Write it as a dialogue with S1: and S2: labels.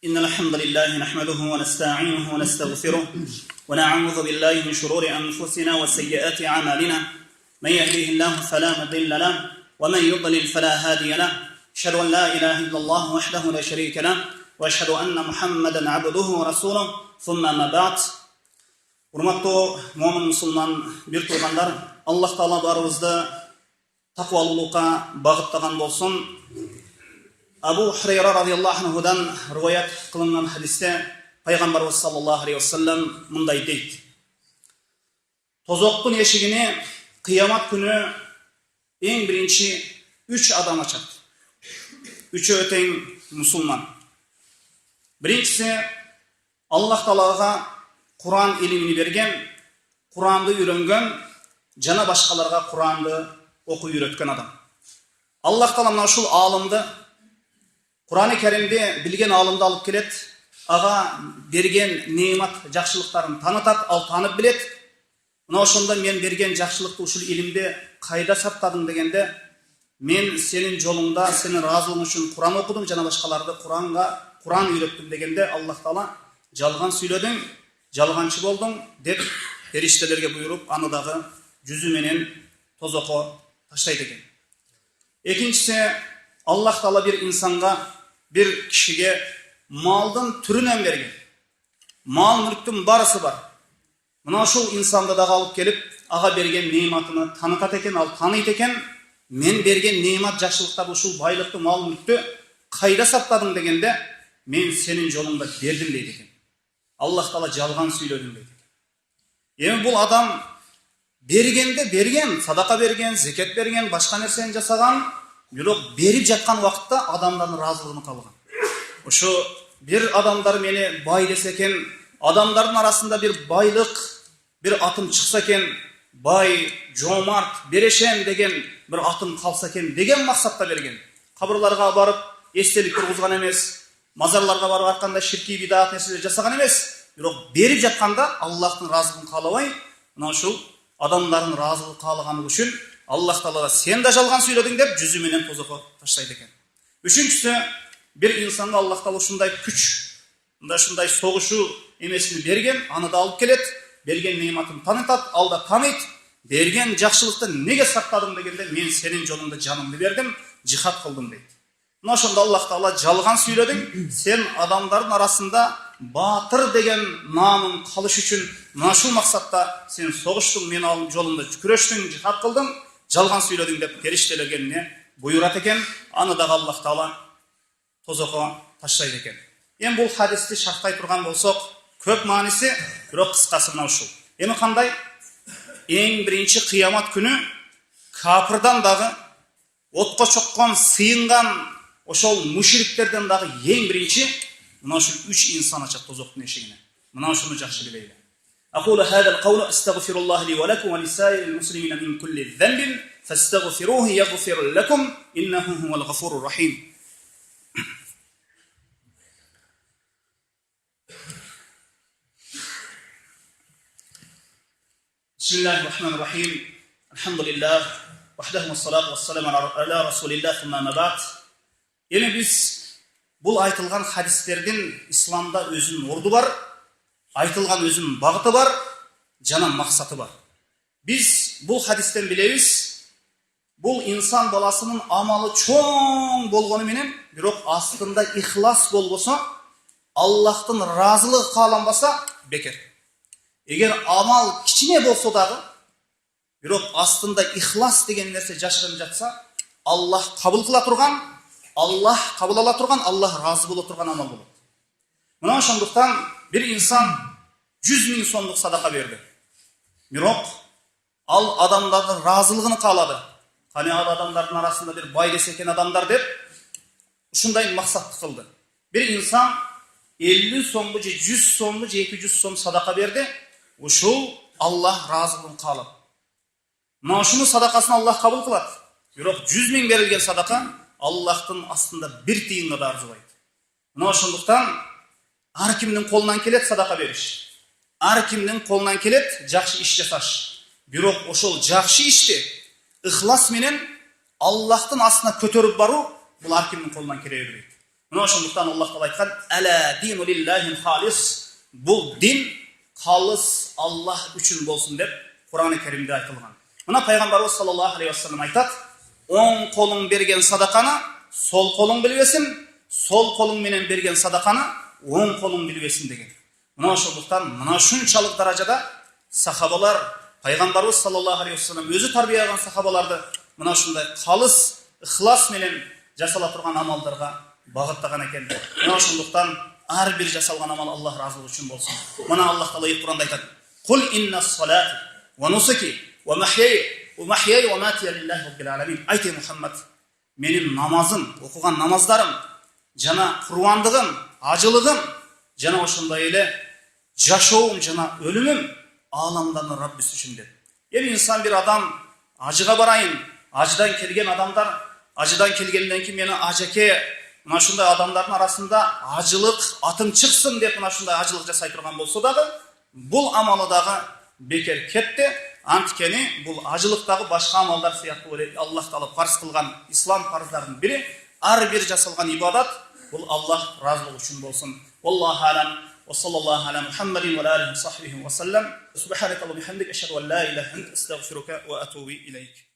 S1: إن الحمد لله نحمده ونستعينه ونستغفره ونعوذ بالله من شرور أنفسنا وسيئات أعمالنا من يهده الله فلا مضل له ومن يضلل فلا هادي له أشهد أن لا إله إلا الله وحده لا شريك له وأشهد أن محمدا عبده ورسوله ثم ما بعد. Урматтуу момин мусулман бир тургандар, Аллах Таала барыбызды таквалуулукка багыттаган болсун. Абу Хурайра радиаллаху анхудан риваят кылынган хадисте пайгамбарыбыз саллаллаху алейхи вассалам мындай дейт: Тозоктун эшигини кыямат күнү эң биринчи 3 адам ачат. Үчөө тең мусулман. Биринчиси Аллах Таалага Kur'an ilimini bergen, Kur'an'da үйрөнгөн, жана башкаларга Kur'an'ды окуп үйрөткөн адам. Аллах Таала мына ушул алымды, Kur'an-ı Kerim'de bilgen алымды алып келет, ага берген немат жакшылыктарын танытат, ал танып билет. Мына ошондо мен берген жакшылыкты ушул илимде кайда сактадым дегенде, мен сенин жолуңда, сенин ыраазылыгың үчүн Kur'an окудум, жана башкаларды Kur'an үйрөттүм дегенде, Аллах Таала жалган сүйлөдүң, жалганчы болдуң деп периштелерге буйруп, аны дагы жүзү менен тозокко таштайт экен. Экинчиси, Аллах Таала бир инсанга, бир кишиге малдын түрүнөн берген. Мал мүлктүн барысы бар. Мына ушул инсанды дагы алып келип, ага берген нематыны танытат экен, ал таныйт экен. Мен берген немат жакшылыктарды, ушул байлыкты, мал мүлктү кайда сактадың дегенде, мен сенин жолуңда бердим дейт экен. Аллах Таала жалган сүйлөдүм дейт. Эми бул адам бергенде берген, садака берген, зекет берген, башка нерсени жасаган, бирок берип жаткан убакытта адамдардын ыраазылыгын калган. Ошо бир адамдар мени бай десе экен, адамдардын арасында бир байлык, бир атым чыкса экен, бай, жомарт, берешем деген бир атым калса экен деген максатта берген. Кабырларга барып эстелик тургузган эмес, мазарларга барып арканда ширки бидаат нерселер жасаган эмес, бирок берип жатканда Аллахтын ыраазылыгын каалабай, мына ушул адамдардын ыраазылыгын каалаганы үчүн Аллах Таала сен да жалган сүйлөдүң деп жүзү менен тозокко таштайт экен. Үчүнчүсү, бир инсанга Аллах Таала ушундай күч, ушундай согушу эмесин берген, аны да алып келет, берген нематын танытат, ал да таныйт, берген жакшылыкты неге сактадым дегенде, мен сенин жолуңда жанымды бердим, жихад кылдым дейт. Мына ошондо Аллах Таала жалган сүйлөдүң, сен адамдардын арасында батыр деген наамың калыш үчүн мына ушул максатта сен согуштуң, мен ал жолунда күрөштүң, жихад кылдың, жалган сүйлөдүң деп периштелерге эмне буйрат экен, аны дагы Аллах Таала тозокко таштайт экен. Эми бул хадисти шартай турган болсок, көп мааниси, бирок кыскасы мына ушул. Эми кандай? Эң биринчи кыямат күнү капырдан дагы, отко чоккон, сыйынган ошол мушриктерден дагы эң биринчи мына ушул 3 инсан ачат тозоктун эшигине. Мына ушуну жакшы билели. أقول هذا القول أستغفر الله لي ولكم ولسائر المسلمين من كل ذنب فاستغفروه يغفر لكم إنه هو الغفور الرحيم. بسم الله الرحمن الرحيم. الحمد لله وحده والصلاة والسلام على رسول الله ثم ما بعد. Yine biz bu aytılgan hadislerden İslam'da özünün ordu var, aytılgan özünün bağıtı var, jana maksatı var. Biz bu hadisten bileriz, bu insan balasının amalı çoğun bolgonu menen, birok aslında ihlas bolbosa, Allah'tan razılığı kaalanbasa beker. Eğer amal kiçine bolsa dağı, birok aslında ihlas degen nerse jaşırın jatsa, Allah kabul kıla turgan, Allah kabul ala turgan, Allah razı bola turgan amal bolot. Mına ошондуктан bir insan 100.000 so'mluk sadaka berdi. Birok al adamların razılığını kaladı. Hani adamların arasında bir bay dese eken adamlar dep ушундай maksat kıldı. Bir insan 50 so'm, 100 so'm, 200 so'm sadaka berdi. Uşul Allah razılığını kaladı. Mına uşunun sadakasını Allah kabul kılat. Birok 100.000 berilgen sadaka Allah'tın aslında bir tiyinle de arzulaydı. Mına ошондуктан ar kimden kolundan kelet sadaka beriş. Ar kimden kolundan kelet jakşı iş jasaş. Birok oşol jakşı işti ihlas menen Allah'tan aslında kötörüp baru, bul ar kimden kolundan kele berdi. Мына ошондуктан Аллах Таала айткан: "Ала дину лиллахи халис", бул дин халыс Аллах үчүн болсун деп Кур'ан-ы Керимде айтылган. Мына пайгамбарыбыз саллаллаху алейхи вассалам айтат: "Оң колуң берген садаканы сол колуң билбесин, сол колуң менен берген садаканы оң колуң билбесин" деген. Мына ошондуктан мына шунчалык даражада сахабалар, пайгамбарыбыз саллаллаху алейхи вассалам өзү тарбиялаган сахабаларды мына ушундай калыс, ихлас менен жасала турган амалдарга багыттаган экен. Мына ошондуктан ар бир жасалган амал Аллах разылыгы үчүн болсун. Мына Аллах Таала Кур'анда айтат: "Кул инна салати ва нусуки ва махяй ва матия лиллахи раббил аламин". Айты Мухаммад, менин намазым, окуган намаздарым, жана курбандыгым, ажылыгым, жана ошондой эле жашоом жана өлүмүм аламдардын Раббиси үчүн деп. Эми инсан бир адам ажыга барайын, ажыдан келген адамдар, ажыдан келгенден кийин мени ажеке, мына ушундай адамдардын арасында ажылык атым чыксын деп мына ушундай ажылык жасай турган болсо дагы, бул амалы дагы бекер кетти. Анткени бул ажылыктагы башка амалдар сыяктуу Аллах Таала фарз кылган ислам фарздардын бири, ар бир жасалган ибадат бул Аллах разылыгы үчүн болсун. Валлаху алам. وصلى الله على محمد وعلى آله وصحبه وسلم. سبحانك اللهم وبحمدك أشهد أن لا إله إلا أنت أستغفرك وأتوب إليك.